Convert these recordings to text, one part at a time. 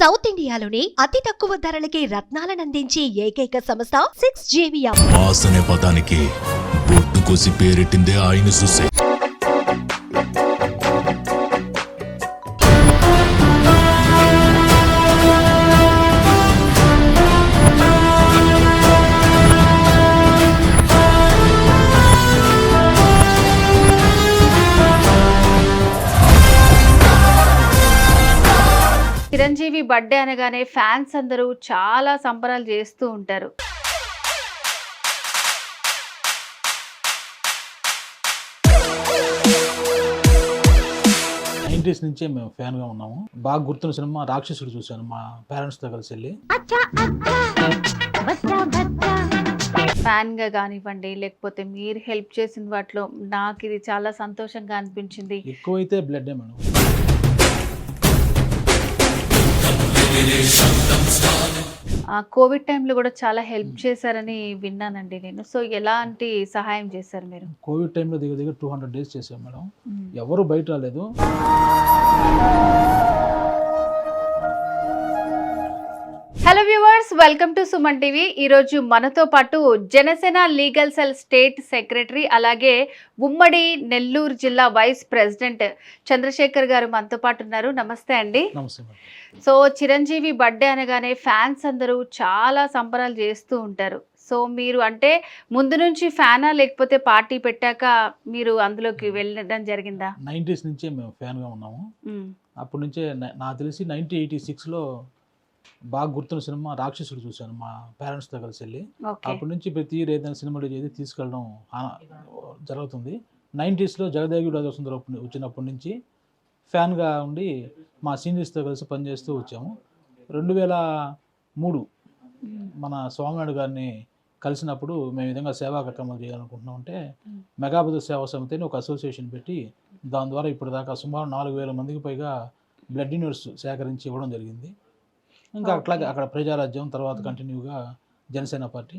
South ఇండియాలోని అతి తక్కువ ధరలకి రత్నాలనందించే ఏకైక సంస్థ 6JVR. మాస్ అనే పదానికి బొట్టు కోసి పేరెట్టిందే ఆయన చూసే. చిరంజీవి బర్త్డే అనగానే ఫ్యాన్స్ అందరూ చాలా సంబరాలు చేస్తూ ఉంటారు. నైంటీస్ నుంచే మేము ఫ్యాన్ గా ఉన్నాము. బాగా గుర్తున్న సినిమా రాక్షసుడు చూశాను మా పేరెంట్స్ తో కలిసి వెళ్ళి. ఫ్యాన్ గా కానివ్వండి, లేకపోతే మీరు హెల్ప్ చేసిన వాటిలో నాకు ఇది చాలా సంతోషంగా అనిపించింది. ఎక్కువైతే బ్లడ్ మేడం. కోవిడ్ టైంలో కూడా చాలా హెల్ప్ చేశారని విన్నానండి నేను. సో ఎలాంటి సహాయం చేశారు మీరు? కోవిడ్ టైంలో దగ్గర దగ్గర 200 days చేసాం మేడం. ఎవరు బయట రాలేదు. Hello viewers, welcome to Suman TV. ఈరోజు మనతో పాటు Janasena legal cell state secretary, అలాగే ఉమ్మడి నెల్లూరు జిల్లా వైస్ ప్రెసిడెంట్ చంద్రశేఖర్ గారు మనతో పాటు ఉన్నారు. నమస్తే అండి. నమస్తే మేడం. సో చిరంజీవి బర్త్డే అనగానే ఫ్యాన్స్ అందరూ చాలా సంబరాలు చేస్తూ ఉంటారు. సో మీరు అంటే ముందు నుంచి ఫ్యానా, లేకపోతే పార్టీ పెట్టాక మీరు అందులోకి వెళ్ళడం జరిగిందా? 90s నుంచే మేము ఫ్యాన్ గా ఉన్నాము. అప్పటి నుంచే నాకు తెలిసి 1986లో బాగా గుర్తున్న సినిమా రాక్షసుడు చూశాను మా పేరెంట్స్ తో కలిసి వెళ్ళి. అప్పటి నుంచి ప్రతి ఇయర్ ఏదైనా సినిమా చేసి తీసుకెళ్ళడం జరుగుతుంది. 90sలో జగదేవి రాజసుందర వచ్చినప్పటి నుంచి ఫ్యాన్గా ఉండి మా సీనియర్స్తో కలిసి పనిచేస్తూ వచ్చాము. 2003 మన స్వామినాయుడు గారిని కలిసినప్పుడు మేము విధంగా సేవా కార్యక్రమాలు చేయాలనుకుంటున్నాం. అంటే మెగాబుద్ధ సేవా సమితి అని ఒక అసోసియేషన్ పెట్టి దాని ద్వారా ఇప్పటిదాకా సుమారు 4000 మందికి పైగా బ్లడ్ యూనిట్స్ సేకరించి ఇవ్వడం జరిగింది. ఇంకా అట్లాగే అక్కడ ప్రజారాజ్యం తర్వాత కంటిన్యూగా జనసేన పార్టీ.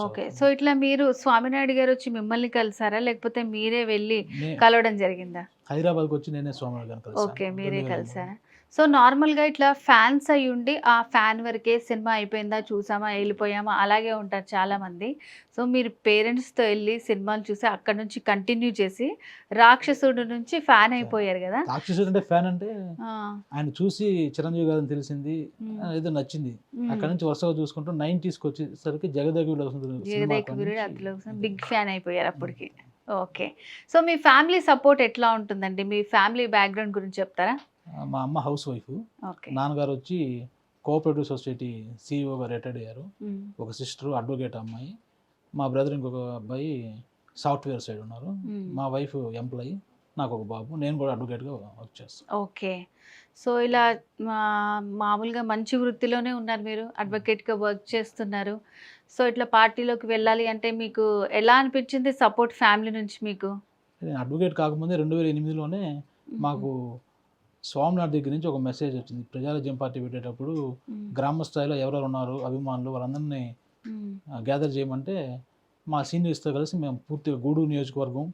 ఓకే. సో ఇట్లా మీరు స్వామినాయుడు గారు వచ్చి మిమ్మల్ని కలిసారా, లేకపోతే మీరే వెళ్ళి కలవడం జరిగిందా? హైదరాబాద్కి వచ్చి నేనే స్వామినాయుడు గారిని కలిసాను. ఓకే, మీరే కలిసారా? సో నార్మల్గా ఇట్లా ఫ్యాన్స్ అయి ఉండి ఆ ఫ్యాన్ వరకే సినిమా అయిపోయిందా, చూసామా, వెళ్ళిపోయామా అలాగే ఉంటారు చాలామంది. సో మీరు పేరెంట్స్తో వెళ్ళి సినిమాలు చూసి అక్కడ నుంచి కంటిన్యూ చేసి రాక్షసుడు నుంచి ఫ్యాన్ అయిపోయారు కదా. రాక్షసుడు అంటే ఫ్యాన్ అంటే ఆయన చూసి చిరంజీవి గారిని తెలిసింది, ఏదో నచ్చింది. అక్కడ నుంచి వరుసగా చూసుకుంటూ 90sకి వచ్చేసరికి జగదేగుడు అందులో బిగ్ ఫ్యాన్ అయిపోయారు అప్పటికి. ఓకే. సో మీ ఫ్యామిలీ సపోర్ట్ ఎట్లా ఉంటుందండి? మీ ఫ్యామిలీ బ్యాక్గ్రౌండ్ గురించి చెప్తారా? మా అమ్మ హౌస్ వైఫ్, నాన్నగారు వచ్చి కోఆపరేటివ్ సొసైటీ సిఇఓగా రిటైర్డ్ అయ్యారు. ఒక సిస్టర్ అడ్వకేట్ అమ్మాయి, మా బ్రదర్ ఇంకొక అబ్బాయి సాఫ్ట్వేర్ సైడ్ ఉన్నారు. మా వైఫ్ ఎంప్లాయీ, నాకు ఒక బాబు, నేను కూడా అడ్వకేట్గా వర్క్ చేస్తాను. ఓకే. సో ఇలా మామూలుగా మంచి వృత్తిలోనే ఉన్నారు మీరు, అడ్వకేట్గా వర్క్ చేస్తున్నారు. సో ఇట్లా పార్టీలోకి వెళ్ళాలి అంటే మీకు ఎలా అనిపించింది సపోర్ట్ ఫ్యామిలీ నుంచి మీకు? నేను అడ్వకేట్ కాకముందే 2008లోనే మాకు స్వామినాథ్ దగ్గర నుంచి ఒక మెసేజ్ వచ్చింది. ప్రజారాజ్యం పార్టీ పెట్టేటప్పుడు గ్రామ స్థాయిలో ఎవరెవరు ఉన్నారు అభిమానులు వాళ్ళందరినీ గ్యాదర్ చేయమంటే మా సీనియర్స్తో కలిసి మేము పూర్తిగా గూడూరు నియోజకవర్గం,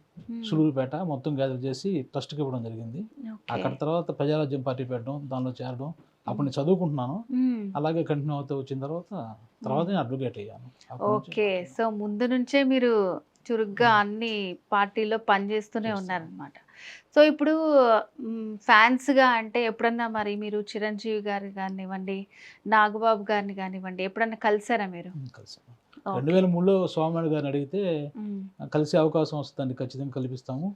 సులూరుపేట మొత్తం గ్యాదర్ చేసి ట్రస్ట్కి ఇవ్వడం జరిగింది. అక్కడ తర్వాత ప్రజారాజ్యం పార్టీ పెట్టడం, దానిలో చేరడం. అప్పుడు నేను చదువుకుంటున్నాను, అలాగే కంటిన్యూ అవుతూ వచ్చిన తర్వాత నేను అడ్వకేట్ అయ్యాను. ఓకే. సో ముందు నుంచే మీరు చురుగ్గా అన్ని పార్టీలో పనిచేస్తూనే ఉన్నారనమాట. సో ఇప్పుడు ఫ్యాన్స్గా అంటే ఎప్పుడన్నా మరి మీరు చిరంజీవి గారు కానివ్వండి, నాగబాబు గారిని కానివ్వండి, ఎప్పుడన్నా కలిసారా మీరు? కలిసాను. 2003లో స్వామినాయుడు గారిని అడిగితే కలిసే అవకాశం వస్తుందండి, ఖచ్చితంగా కల్పిస్తాము,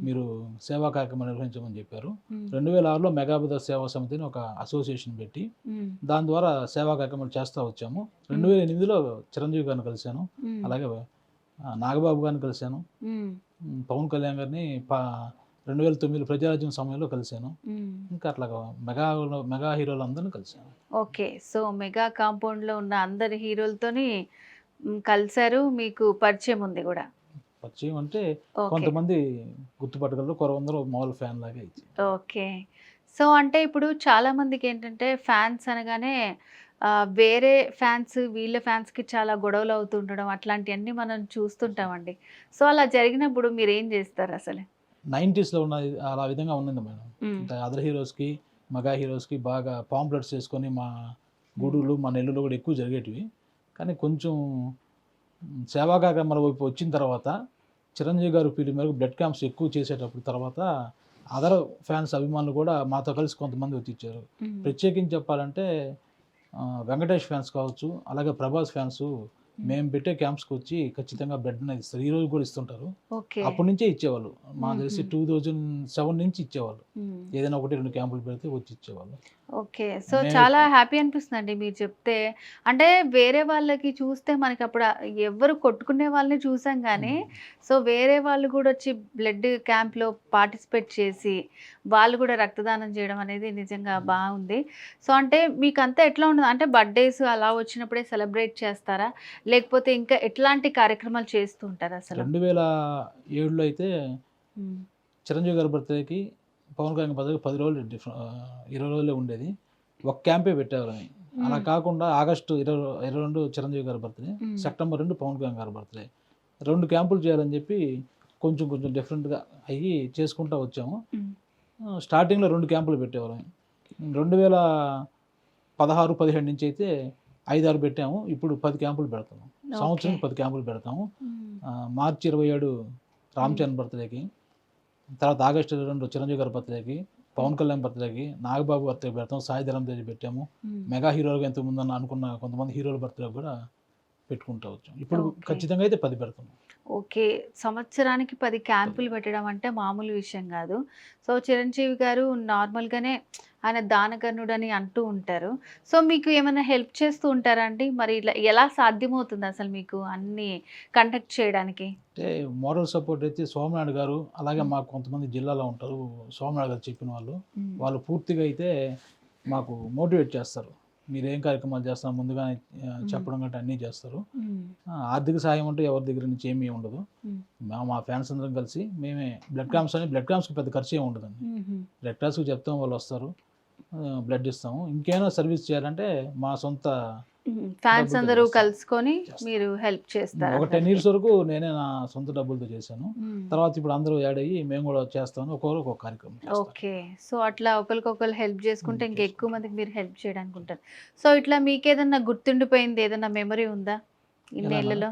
మీరు సేవా కార్యక్రమం నిర్వహించమని చెప్పారు. 2006లో మెగాబుద్ధ సేవా సమితిని ఒక అసోసియేషన్ పెట్టి దాని ద్వారా సేవా కార్యక్రమాలు చేస్తూ వచ్చాము. 2008లో చిరంజీవి గారిని కలిశాను, అలాగే నాగబాబు గారిని కలిశాను, పవన్ కళ్యాణ్ గారిని 2009 ప్రజారాజ్యం సమయంలో కలిశాను. ఇంకా అట్లా మెగా హీరోలు అందరినీ కలిశాను. ఓకే. సో మెగా కాంపౌండ్లో ఉన్న అందరి హీరోలతోని కలిశారు, మీకు పరిచయం ఉంది కూడా. పరిచయం అంటే కొంతమంది గుర్తుపట్టగలరు, కొందరు మామూలు ఫ్యాన్ లాగా ఇచ్చి. ఓకే. సో అంటే ఇప్పుడు చాలా మందికి ఏంటంటే ఫ్యాన్స్ అనగానే వేరే ఫ్యాన్స్ వీళ్ళ ఫ్యాన్స్కి చాలా గొడవలు అవుతుండడం అట్లాంటివన్నీ మనం చూస్తుంటామండి. సో అలా జరిగినప్పుడు మీరు ఏం చేస్తారు అసలు? 90sలో ఉన్న అలా విధంగా ఉన్నది మేడం. అంటే అదర్ హీరోస్కి మగా హీరోస్కి బాగా పాంప్లెట్స్ చేసుకొని మా గూడూరు మా నెల్లూరులో కూడా ఎక్కువ జరిగేటివి. కానీ కొంచెం సేవా కార్యక్రమాల వైపు వచ్చిన తర్వాత చిరంజీవి గారు పిలుపు మేరకు బ్లడ్ క్యాంప్స్ ఎక్కువ చేసేటప్పుడు తర్వాత అదర్ ఫ్యాన్స్ అభిమానులు కూడా మాతో కలిసి కొంతమంది వచ్చి ఇచ్చారు. ప్రత్యేకించి చెప్పాలంటే వెంకటేష్ ఫ్యాన్స్ కావచ్చు, అలాగే ప్రభాస్ ఫ్యాన్స్ మేము పెట్టే క్యాంప్స్కి వచ్చి ఖచ్చితంగా బ్లడ్ అనేది ఇస్తారు. ఈ రోజు కూడా ఇస్తుంటారు. ఓకే. అప్పటి నుంచే ఇచ్చేవాళ్ళు. మాకు తెలిసి 2007 నుంచి ఇచ్చేవాళ్ళు. ఏదైనా 1-2 క్యాంపులు పెడితే వచ్చి ఇచ్చేవాళ్ళు. ఓకే. సో చాలా హ్యాపీ అనిపిస్తుందండి మీరు చెప్తే. అంటే వేరే వాళ్ళకి చూస్తే మనకి అప్పుడు ఎవ్వరు కొట్టుకునే వాళ్ళని చూసాం కానీ, సో వేరే వాళ్ళు కూడా వచ్చి బ్లడ్ క్యాంప్లో పార్టిసిపేట్ చేసి వాళ్ళు కూడా రక్తదానం చేయడం అనేది నిజంగా బాగుంది. సో అంటే మీకు అంతా ఎట్లా ఉండదు అంటే బర్త్డేస్ అలా వచ్చినప్పుడే సెలబ్రేట్ చేస్తారా, లేకపోతే ఇంకా ఎట్లాంటి కార్యక్రమాలు చేస్తూ ఉంటారు అసలు? 2007లో అయితే చిరంజీవి గారి బర్త్డేకి పవన్ కళ్యాణ్ బర్త్డేకి 10 రోజులు 20 రోజులే ఉండేది. ఒక క్యాంపే పెట్టేవాళ్ళని. అలా కాకుండా ఆగస్టు 22 చిరంజీవి గారి బర్త్డే, సెప్టెంబర్ 2 పవన్ కళ్యాణ్ గారి బర్త్డే, 2 క్యాంపులు చేయాలని చెప్పి కొంచెం డిఫరెంట్గా అయ్యి చేసుకుంటూ వచ్చాము. స్టార్టింగ్లో 2 క్యాంపులు పెట్టేవాళ్ళం. 2016-17 నుంచి అయితే 5-6 పెట్టాము. ఇప్పుడు 10 క్యాంపులు పెడతాము. సంవత్సరం 10 క్యాంపులు పెడతాము. మార్చి 27 రామ్ చరణ్ బర్త్డేకి, తర్వాత ఆగస్టు 22 చిరంజీవి గారి బర్త్డేకి, పవన్ కళ్యాణ్ బర్త్డేకి, నాగబాబు బర్త్డే పెడతాం, సాయి ధరమ్ తేజ్ పెట్టాము. మెగా హీరోలుగా ఎంతమంది అనుకున్న కొంతమంది హీరోల బర్త్డే కూడా పెట్టుకుంటూ వచ్చాం. ఇప్పుడు ఖచ్చితంగా అయితే 10 పెడతాము. ఓకే. సంవత్సరానికి 10 క్యాంపులు పెట్టడం అంటే మామూలు విషయం కాదు. సో చిరంజీవి గారు నార్మల్గానే ఆయన దానకర్ణుడని అంటూ ఉంటారు. సో మీకు ఏమైనా హెల్ప్ చేస్తూ ఉంటారా అండి? మరి ఇలా ఎలా సాధ్యమవుతుంది అసలు మీకు అన్ని కండక్ట్ చేయడానికి? అంటే మోరల్ సపోర్ట్ అయితే సోమనాయుడు గారు, అలాగే మాకు కొంతమంది జిల్లాలో ఉంటారు సోమనాయుడు గారు చెప్పిన వాళ్ళు పూర్తిగా అయితే మాకు మోటివేట్ చేస్తారు. మీరు ఏం కార్యక్రమాలు చేస్తారో ముందుగానే చెప్పడం గట్రా అన్నీ చేస్తారు. ఆర్థిక సాయం అంటే ఎవరి దగ్గర నుంచి ఏమీ ఉండదు. మా ఫ్యాన్స్ అందరం కలిసి మేమే బ్లడ్ క్యాంప్స్కి పెద్ద ఖర్చు ఏమి ఉండదండి. బ్లడ్ క్యాంప్స్కి చెప్తాం, వాళ్ళు వస్తారు, బ్లడ్ ఇస్తాము. ఇంకేమైనా సర్వీస్ చేయాలంటే మా సొంత ఫ్యాన్స్ అందరూ కలుసుకొని మీరు హెల్ప్ చేస్తారు. ఒక 10 years వరకు నేనే నా సొంత డబ్బులతో చేశాను. తర్వాత ఇప్పుడు అందరూ యాడ్ అయ్యి మేము కూడా చేస్తాను, ఒక్కొక్కరు ఒక్కొక్క కార్యక్రమం. ఓకే. సో అట్లా ఒకరికొకరు హెల్ప్ చేసుకుంటే ఇంకా ఎక్కువ మందికి మీరు హెల్ప్ చేయడానికి ఉంటారు. సో ఇట్లా మీకు ఏదన్నా గుర్తుండిపోయింది ఏదన్నా మెమరీ ఉందా ఇన్నేళ్లలో?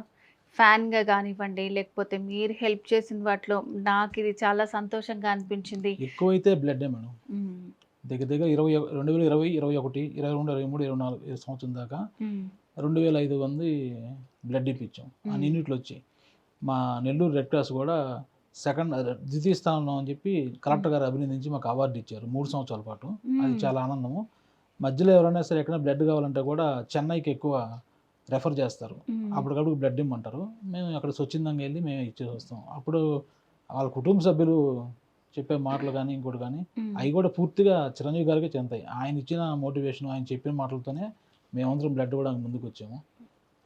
ఫ్యాన్గా కానివ్వండి, లేకపోతే మీరు హెల్ప్ చేసిన వాటిలో నాకు ఇది చాలా సంతోషంగా అనిపించింది. ఎక్కువైతే బ్లడ్ మేడం. దగ్గర 2020, 2021, 22, 23, 24 సంవత్సరం దాకా 2500 మంది బ్లడ్ ఇప్పించాం. అన్నింటిలో వచ్చి మా నెల్లూరు రెడ్ క్రాస్ కూడా ద్వితీయ స్థానంలో అని చెప్పి కలెక్టర్ గారు అభినందించి మాకు అవార్డు ఇచ్చారు 3 సంవత్సరాల పాటు. అది చాలా ఆనందము. మధ్యలో ఎవరైనా సరే ఎక్కడైనా బ్లడ్ కావాలంటే కూడా చెన్నైకి ఎక్కువ రెఫర్ చేస్తారు. అప్పటికప్పుడు బ్లడ్ ఇమ్మంటారు. మేము అక్కడ స్వచ్ఛందంగా వెళ్ళి మేము ఇచ్చేసి వస్తాం. అప్పుడు వాళ్ళ కుటుంబ సభ్యులు చెప్పే మాటలు కానీ ఇంకోటి కానీ అవి కూడా పూర్తిగా చిరంజీవి గారికి చెందుతాయి. ఆయన ఇచ్చిన మోటివేషన్, ఆయన చెప్పిన మాటలతోనే మేమందరం బ్లడ్ కూడా ముందుకు వచ్చాము.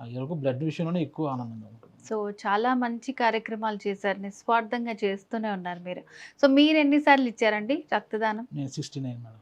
అది బ్లడ్ విషయంలోనే ఎక్కువ ఆనందంగా ఉంటుంది. సో చాలా మంచి కార్యక్రమాలు చేశారు, నిస్వార్థంగా చేస్తూనే ఉన్నారు మీరు. సో మీరు ఎన్నిసార్లు ఇచ్చారండి రక్తదానం? నేను 69 మేడం.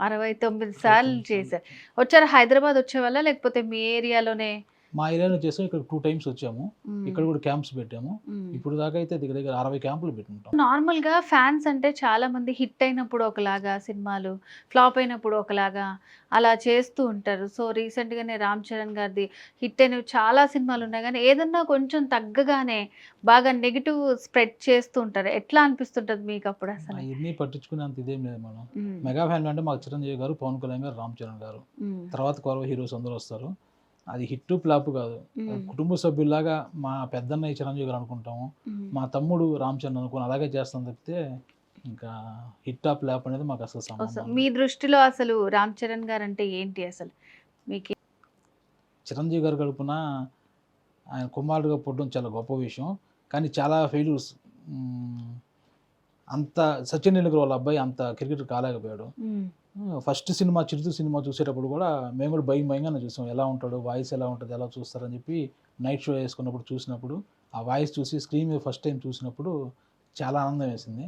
69 సార్లు చేశారు. వచ్చారా? హైదరాబాద్ వచ్చేవాళ్ళ లేకపోతే మీ ఏరియాలోనే? మా ఏరియాలో చేసాం. ఇక్కడ 2 times వచ్చాము. ఇక్కడ కూడా క్యాంప్స్ పెట్టాము. ఇప్పుడు దాకా అయితే దగ్గర 60 క్యాంపులు పెట్టుకుంటాం. నార్మల్గా ఫ్యాన్స్ అంటే చాలా మంది హిట్ అయినప్పుడు ఒకలాగా, సినిమాలు ఫ్లాప్ అయినప్పుడు ఒకలాగా అలా చేస్తూ ఉంటారు. సో రీసెంట్గానే రామ్ చరణ్ గారిది హిట్ అయినవి చాలా సినిమాలు ఉన్నాయి, కానీ ఏదన్నా కొంచెం తగ్గగానే బాగా నెగిటివ్ స్ప్రెడ్ చేస్తూ ఉంటారు. ఎట్లా అనిపిస్తుంటది మీకు అప్పుడు అసలు? ఇవన్నీ పట్టించుకునేంత ఇదేం లేదు మేడం. మెగా ఫ్యాన్ అంటే మాకు చిరంజీవి గారు, పవన్ కళ్యాణ్ గారు, రామ్ చరణ్ గారు, తర్వాత కొరవ హీరోస్ అందరూ వస్తారు. అది హిట్ ఫ్లాప్ కాదు. కుటుంబ సభ్యుల్లాగా మా పెద్దన్నయ్య చిరంజీవి గారు అనుకుంటాము, మా తమ్ముడు రామ్ చరణ్ అనుకుని అలాగే చేస్తాం తప్పితే ఇంకా హిట్ ఆఫ్ ఫ్లాప్ అనేది మాకు అసలు సంబంధం. మీ దృష్టిలో అసలు రామ్ చరణ్ గారు అంటే ఏంటి అసలు మీకు? చిరంజీవి గారు గడుపున ఆయన కుమారుడుగా పుట్టడం చాలా గొప్ప విషయం. కానీ చాలా ఫెయిల్యూర్స్. అంత సచిన్ టెండూల్కర్ వాళ్ళ అబ్బాయి అంత క్రికెటర్ కాలేకపోయాడు. ఫస్ట్ సినిమా చిరుత సినిమా చూసేటప్పుడు కూడా మేము కూడా భయంగానే చూసాం. ఎలా ఉంటాడు, వాయిస్ ఎలా ఉంటుంది, ఎలా చూస్తారని చెప్పి నైట్ షో వేసుకున్నప్పుడు చూసినప్పుడు ఆ వాయిస్ చూసి స్క్రీన్ మీద ఫస్ట్ టైం చూసినప్పుడు చాలా ఆనందం వేసింది.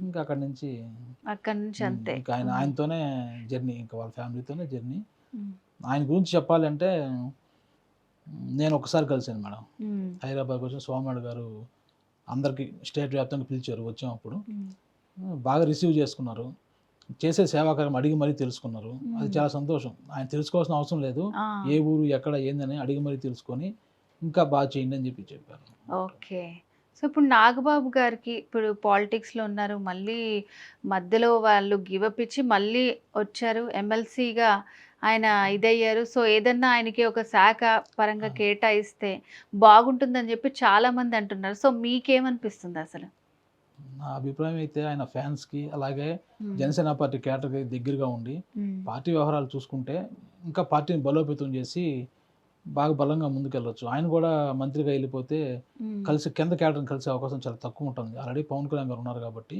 ఇంకా అక్కడి నుంచి అంతే. ఇంకా ఆయనతోనే జర్నీ, ఇంకా వాళ్ళ ఫ్యామిలీతోనే జర్నీ. ఆయన గురించి చెప్పాలంటే నేను ఒకసారి కలిసాను మేడం. హైదరాబాద్కి వచ్చిన సోమనాయుడు గారు అందరికీ స్టేట్ వ్యాప్తంగా పిలిచారు. వచ్చాం అప్పుడు బాగా రిసీవ్ చేసుకున్నారు. చేసే సేవాకారం అడిగి మరీ తెలుసుకున్నారు. అది చాలా సంతోషం. ఆయన తెలుసుకోవాల్సిన అవసరం లేదు. ఏ ఊరు ఎక్కడ ఏందని అడిగి మరీ తెలుసుకొని ఇంకా బాగా చేయండి అని చెప్పారు. ఓకే. సో ఇప్పుడు నాగబాబు గారికి ఇప్పుడు పాలిటిక్స్లో ఉన్నారు, మళ్ళీ మధ్యలో వాళ్ళు గివప్ ఇచ్చి మళ్ళీ వచ్చారు, ఎమ్మెల్సీగా ఆయన ఇదయ్యారు. సో ఏదన్నా ఆయనకి ఒక శాఖ పరంగా కేటాయిస్తే బాగుంటుందని చెప్పి చాలామంది అంటున్నారు. సో మీకేమనిపిస్తుంది అసలు? నా అభిప్రాయం అయితే ఆయన ఫ్యాన్స్కి అలాగే జనసేన పార్టీ కేటర్కి దగ్గరగా ఉండి పార్టీ వ్యవహారాలు చూసుకుంటే ఇంకా పార్టీని బలోపేతం చేసి బాగా బలంగా ముందుకెళ్ళొచ్చు. ఆయన కూడా మంత్రిగా వెళ్ళిపోతే కలిసి కింద కేటర్ని కలిసే అవకాశం చాలా తక్కువ ఉంటుంది. ఆల్రెడీ పవన్ కళ్యాణ్ గారు ఉన్నారు కాబట్టి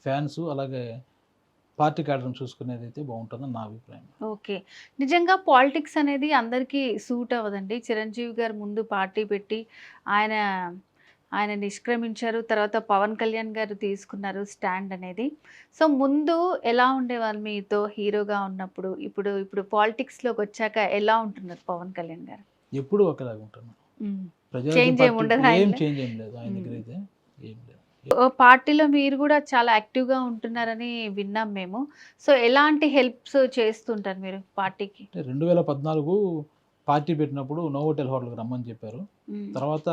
ఫ్యాన్స్ అలాగే పార్టీ కేటర్ని చూసుకునేది అయితే బాగుంటుందని నా అభిప్రాయం. ఓకే. నిజంగా పాలిటిక్స్ అనేది అందరికీ సూట్ అవ్వదండి. చిరంజీవి గారు ముందు పార్టీ పెట్టి ఆయన నిష్క్రమించారు. తర్వాత పవన్ కళ్యాణ్ గారు తీసుకున్నారు స్టాండ్ అనేది. సో ముందు ఎలా ఉండేవాళ్ళు మీతో హీరోగా ఉన్నప్పుడు? ఇప్పుడు పాలిటిక్స్‌లోకి వచ్చాక ఎలా ఉంటున్నారు పవన్ కళ్యాణ్ గారు? ఎప్పుడు ఒకేలాగా ఉంటున్నారు. చేంజ్ ఏమి ఉండదా? ఏం చేంజ్ ఏం లేదు ఆయన దగ్గర అయితే ఏం లేదు. పార్టీలో మీరు కూడా చాలా యాక్టివ్గా ఉంటున్నారని విన్నాం మేము. సో ఎలాంటి హెల్ప్స్ చేస్తుంటారు మీరు పార్టీకి? 2014 పార్టీ పెట్టినప్పుడు నోవోటెల్ హోటల్కి రమ్మని చెప్పారు. తర్వాత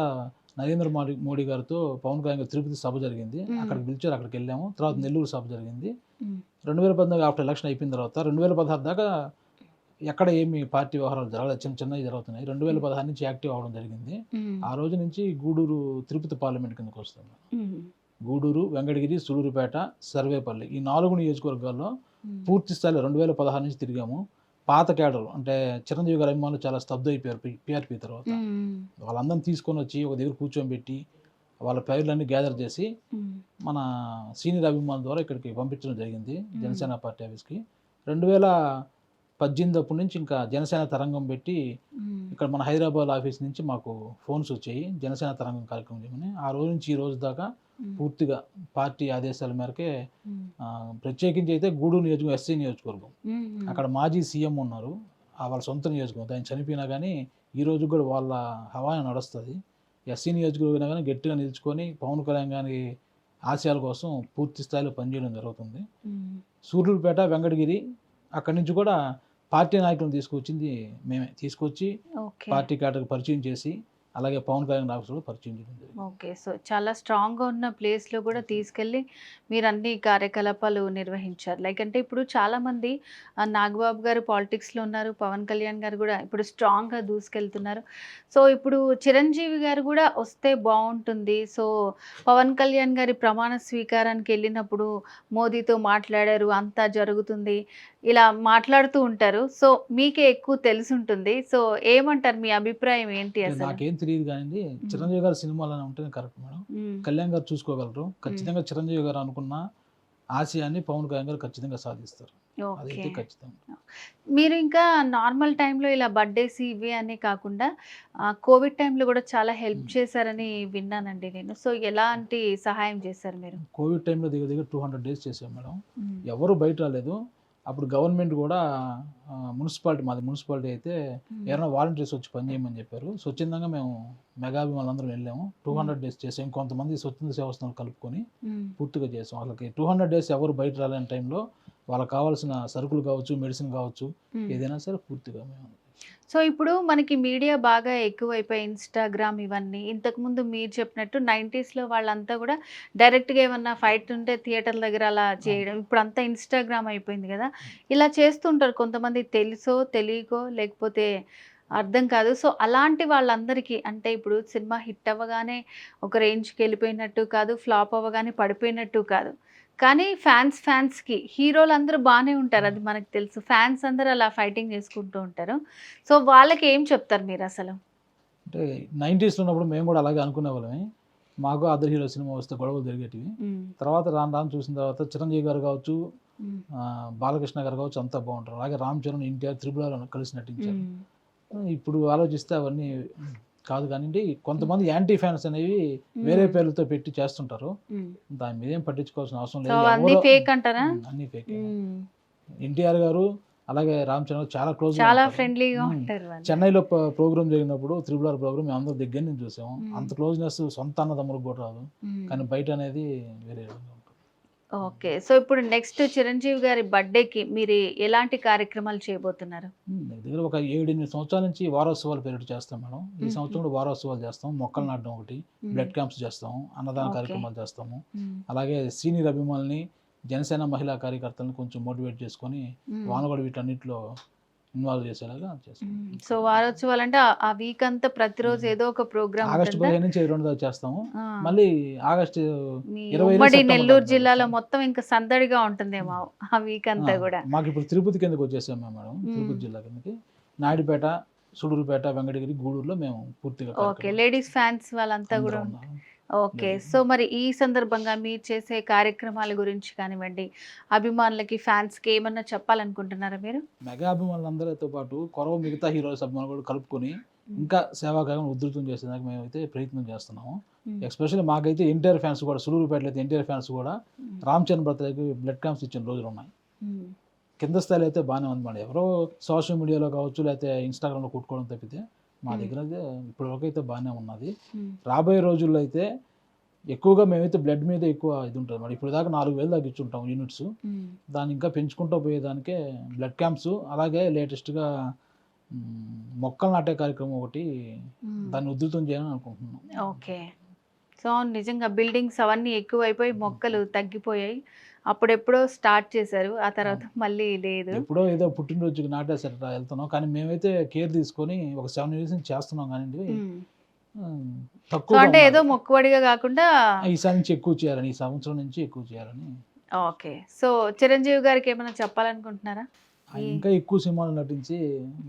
నరేంద్ర మోడీ గారితో పవన్ కళ్యాణ్ గారు తిరుపతి సభ జరిగింది, అక్కడికి పిలిచారు, అక్కడికి వెళ్ళాము. తర్వాత నెల్లూరు సభ జరిగింది. 2014 ఆఫ్టర్ ఎలక్షన్ అయిపోయిన తర్వాత 2016 దాకా ఎక్కడ ఏమి పార్టీ వ్యవహారాలు జరగలేదు, చిన్నవి జరుగుతున్నాయి. 2016 నుంచి యాక్టివ్ అవ్వడం జరిగింది. ఆ రోజు నుంచి గూడూరు తిరుపతి పార్లమెంట్ కిందకి వస్తుంది. గూడూరు, వెంకటగిరి, సూలూరుపేట, సర్వేపల్లి ఈ 4 నియోజకవర్గాల్లో పూర్తి స్థాయిలో 2016 నుంచి తిరిగాము. పాత కేడర్లు అంటే చిరంజీవి గారి అభిమానులు చాలా స్తబ్దు అయిపోయారు పిఆర్పి తర్వాత. వాళ్ళందరినీ తీసుకొని వచ్చి ఒక దగ్గర కూర్చోబెట్టి వాళ్ళ పేర్లన్నీ గ్యాదర్ చేసి మన సీనియర్ అభిమానుల ద్వారా ఇక్కడికి పంపించడం జరిగింది జనసేన పార్టీ ఆఫీస్కి. 2018 అప్పటి నుంచి ఇంకా జనసేన తరంగం పెట్టి ఇక్కడ మన హైదరాబాద్ ఆఫీస్ నుంచి మాకు ఫోన్స్ వచ్చాయి జనసేన తరంగం కార్యక్రమం చేయమని. ఆ రోజు నుంచి ఈ రోజు దాకా పూర్తిగా పార్టీ ఆదేశాల మేరకే ప్రత్యేకించి అయితే గూడూరు నియోజకవర్గం ఎస్సీ నియోజకవర్గం, అక్కడ మాజీ సీఎం ఉన్నారు, వాళ్ళ సొంత నియోజకవర్గం. ఆయన చనిపోయినా కానీ ఈ రోజు కూడా వాళ్ళ హవా నడుస్తుంది. ఎస్సీ నియోజకవర్గం కానీ గట్టిగా నిలుచుకొని పవన్ కళ్యాణ్ గారి ఆశయాల కోసం పూర్తి స్థాయిలో పనిచేయడం జరుగుతుంది. సూర్యులపేట, వెంకటగిరి అక్కడి నుంచి కూడా పార్టీ నాయకులను తీసుకొచ్చింది మేమే. తీసుకొచ్చి పార్టీ కేటర్కి పరిచయం చేసి అలాగే పవన్ కళ్యాణ్ ఆఫీసులో పరిచయం చేయడం జరిగింది. ఓకే. సో చాలా స్ట్రాంగ్గా ఉన్న ప్లేస్లో కూడా తీసుకెళ్ళి మీరు అన్ని కార్యకలాపాలు నిర్వహించారు. లైక్ అంటే ఇప్పుడు చాలామంది నాగబాబు గారు పాలిటిక్స్లో ఉన్నారు, పవన్ కళ్యాణ్ గారు కూడా ఇప్పుడు స్ట్రాంగ్గా దూసుకెళ్తున్నారు. సో ఇప్పుడు చిరంజీవి గారు కూడా వస్తే బాగుంటుంది. సో పవన్ కళ్యాణ్ గారి ప్రమాణ స్వీకారానికి వెళ్ళినప్పుడు మోదీతో మాట్లాడారు, అంతా జరుగుతుంది, ఇలా మాట్లాడుతూ ఉంటారు. సో మీకే ఎక్కువ తెలిసి ఉంటుంది. సో ఏమంటారు, మీ అభిప్రాయం ఏంటి అసలు? నాకేం తెలియదు కానీ చిరంజీవి గారి సినిమాలు ఉంటేనే కరెక్ట్ మేడం. కళ్యాణ్ గారు చూసుకోగలరు. ఖచ్చితంగా చిరంజీవి గారు అనుకున్న ఆశయాన్ని పవన్ కళ్యాణ్ గారు ఖచ్చితంగా సాధిస్తారు. అదైతే ఖచ్చితంగా. మీరు ఇంకా నార్మల్ టైంలో ఇలా బర్త్డేస్ ఇవి అనే కాకుండా కోవిడ్ టైంలో కూడా చాలా హెల్ప్ చేశారని విన్నానండి నేను. సో ఎలాంటి సహాయం చేశారు మీరు? కోవిడ్ టైంలో దగ్గర 200 days చేసాం మేడం. ఎవరు బయట రాలేదు. అప్పుడు గవర్నమెంట్ కూడా మాది మున్సిపాలిటీ అయితే ఎవరైనా వాలంటీర్స్ వచ్చి పని చేయమని చెప్పారు. స్వచ్ఛందంగా మేము మెగాభిమానులందరం వెళ్ళాము. 200 days చేసాం. కొంతమంది స్వచ్ఛంద సేవా సంస్థలు కలుపుకొని పూర్తిగా చేసాం. వాళ్ళకి 200 days ఎవరు బయట రాలేని టైంలో వాళ్ళకి కావాల్సిన సరుకులు కావచ్చు, మెడిసిన్ కావచ్చు, ఏదైనా సరే పూర్తిగా మేము. సో ఇప్పుడు మనకి మీడియా బాగా ఎక్కువైపోయి ఇన్స్టాగ్రామ్ ఇవన్నీ, ఇంతకుముందు మీరు చెప్పినట్టు 90sలో వాళ్ళంతా కూడా డైరెక్ట్గా ఏమన్నా ఫైట్ ఉంటే థియేటర్ల దగ్గర అలా చేయడం, ఇప్పుడు అంతా ఇన్స్టాగ్రామ్ అయిపోయింది కదా, ఇలా చేస్తుంటారు కొంతమంది తెలుసో తెలియకో లేకపోతే అర్థం కాదు. సో అలాంటి వాళ్ళందరికీ అంటే ఇప్పుడు సినిమా హిట్ అవ్వగానే ఒక రేంజ్కి వెళ్ళిపోయినట్టు కాదు, ఫ్లాప్ అవ్వగానే పడిపోయినట్టు కాదు, కానీ ఫ్యాన్స్కి హీరోలు అందరూ బాగానే ఉంటారు, అది మనకు తెలుసు. ఫ్యాన్స్ అందరూ అలా ఫైటింగ్ చేసుకుంటూ ఉంటారు. సో వాళ్ళకి ఏం చెప్తారు మీరు అసలు? అంటే 90sలో ఉన్నప్పుడు మేము కూడా అలాగే అనుకునే వాళ్ళమే. మాకు అదర్ హీరో సినిమా వస్తే గొడవలు జరిగేటివి. తర్వాత రాను చూసిన తర్వాత చిరంజీవి గారు కావచ్చు, బాలకృష్ణ గారు కావచ్చు, అంతా బాగుంటారు. అలాగే రామ్ చరణ్, ఎన్టీఆర్, త్రిపుల కలిసి నటించారు. ఇప్పుడు ఆలోచిస్తే అవన్నీ కాదు కానివ్వండి. కొంతమంది యాంటీ ఫ్యాన్స్ అనేవి వేరే పేర్లతో పెట్టి చేస్తుంటారు. దాని మీద ఏం పట్టించుకోవాల్సిన అవసరం లేదు. అన్ని ఫేక్. ఎన్టీఆర్ గారు అలాగే రామ్ చరణ్ చాలా క్లోజ్, చాలా ఫ్రెండ్లీగా ఉంటారు. చెన్నైలో ప్రోగ్రామ్ జరిగినప్పుడు త్రిపుల ప్రోగ్రామ్ మేము అందరూ దగ్గర నుంచి చూసాము. అంత క్లోజ్నెస్ సొంత అన్నదమ్ములకు కూడా రాదు, కానీ బయట అనేది వేరే. ఓకే. సో ఇప్పుడు నెక్స్ట్ చిరంజీవి గారి బర్త్డేకి మీరు ఎలాంటి కార్యక్రమాలు చేయబోతున్నారు? దగ్గర ఒక 7-8 సంవత్సరాల నుంచి వారోత్సవాలు పీరియడ్ చేస్తాం మేడం. ఈ మ్మ్. సంవత్సరం కూడా వారోత్సవాలు చేస్తాం. మొక్కలు నాటడం ఒకటి, బ్లడ్ క్యాంప్స్ చేస్తాము, అన్నదాన ఓకే. కార్యక్రమాలు చేస్తాము. మ్మ్. అలాగే సీనియర్ అభిమానుల్ని, జనసేన మహిళా కార్యకర్తలను కొంచెం మోటివేట్ చేసుకొని మ్మ్. వాన కూడా వీటన్నిటిలో ఇన్వాల్వ్ చేసేలాగా చేస్తాం. సో వారోత్సవాలు అంటే ఆ వీక్ అంతా ప్రతిరోజు ఏదో ఒక ప్రోగ్రామ్ ఆగస్టు ఉంటుందా? 15 నుంచి 22 దాకా చేస్తాము. ఆ. మళ్ళీ ఆగస్టు మీ 20 ఉమ్మడి సెప్టెంబర్ నెల్లూరు దాకా జిల్లాలో చేస్తాం. మొత్తం ఇంకా సందడిగా ఉంటుందేమో ఆ వీక్ అంతా కూడా. మాకు ఇప్పుడు తిరుపతి కిందకి వచ్చేసాం మేడం. తిరుపతి జిల్లా కిందకి నాయుడుపేట, సులూరుపేట, వెంకటగిరి, గూడూరులో మేము పూర్తిగా ఓకే, కార్యక్రమం లేడీస్ ఫ్యాన్స్ వాళ్ళంతా కూడా అందరం ఉన్నాం. ఓకే. సో మరి ఈ సందర్భంగా మీరు చేసే కార్యక్రమాల గురించి కానివ్వండి, అభిమానులకి, ఫ్యాన్స్కి ఏమన్నా చెప్పాలనుకుంటున్నారా మీరు? మెగా అభిమానులందరితో పాటు కొరవ మిగతా హీరోస్ అభిమానులు కూడా కలుపుకొని ఇంకా సేవాకార్యం ఉధృతం చేసేదానికి మేమైతే ప్రయత్నం చేస్తున్నాము. ఎస్పెషల్లీ మాకైతే ఎన్టీఆర్ ఫ్యాన్స్ కూడా, సులూరుపేటలో అయితే ఎన్టీఆర్ ఫ్యాన్స్ కూడా రామ్ చరణ్ బర్త్డేకి బ్లడ్ క్యాంప్స్ ఇచ్చిన రోజులు ఉన్నాయి. కింద స్థాయిలో అయితే బాగానే ఉంది మేడం. ఎవరో సోషల్ మీడియాలో కావచ్చు, లేకపోతే ఇన్స్టాగ్రామ్లో కొట్టుకోవడం తప్పితే మా దగ్గర అయితే ఇప్పటివరకు అయితే బాగానే ఉన్నది. రాబోయే రోజుల్లో అయితే ఎక్కువగా మేమైతే బ్లడ్ మీద ఎక్కువ ఇది ఉంటుంది మేడం. ఇప్పుడు దాకా 4,000 దాకా ఇచ్చుంటాం యూనిట్స్. దాన్ని ఇంకా పెంచుకుంటూ పోయేదానికే బ్లడ్ క్యాంప్స్, అలాగే లేటెస్ట్గా మొక్కలు నాటే కార్యక్రమం ఒకటి, దాన్ని ఉధృతం చేయాలని అనుకుంటున్నాం. ఓకే. సో నిజంగా బిల్డింగ్స్ అవన్నీ ఎక్కువైపోయి మొక్కలు తగ్గిపోయాయి. అప్పుడెప్పుడో స్టార్ట్ చేశారు, ఆ తర్వాత మళ్ళీ లేదు. ఎప్పుడో ఏదో పుట్టినరోజుకి నాటేసట వెళ్తున్నాం, కానీ మేమైతే కేర్ తీసుకొని ఒక 7 years నుంచి చేస్తున్నాం. కానీ సో తక్కువ అంటే ఏదో మొక్కుబడిగా కాకుండా. ఈసారి నుంచి ఎక్కువ చేయాలని, ఈ సంవత్సరం నుంచి ఎక్కువ చేయాలని. ఓకే. సో చిరంజీవి గారికి ఏమైనా చెప్పాలనుకుంటున్నారా? ఆయన ఇంకా ఎక్కువ సినిమాలు నటించి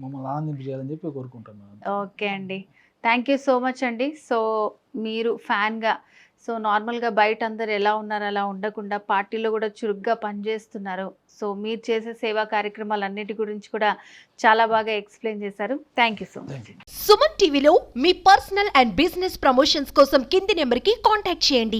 మమ్మల్ని ఆనందింపజేయాలని చెప్పి కోరుకుంటున్నాను. ఓకే అండి, థ్యాంక్ యూ సో మచ్ అండి. సో మీరు ఫ్యాన్గా, సో నార్మల్గా బయట అందరు ఎలా ఉన్నారు అలా ఉండకుండా పార్టీలో కూడా చురుగ్గా పనిచేస్తున్నారు. సో మీరు చేసే సేవా కార్యక్రమాలన్నిటి గురించి కూడా చాలా బాగా ఎక్స్ప్లెయిన్ చేశారు. Thank you so much. Thank you. Suman టీవీలో మీ పర్సనల్ అండ్ బిజినెస్ ప్రమోషన్స్ కోసం కింది నెంబర్కి కాంటాక్ట్ చేయండి.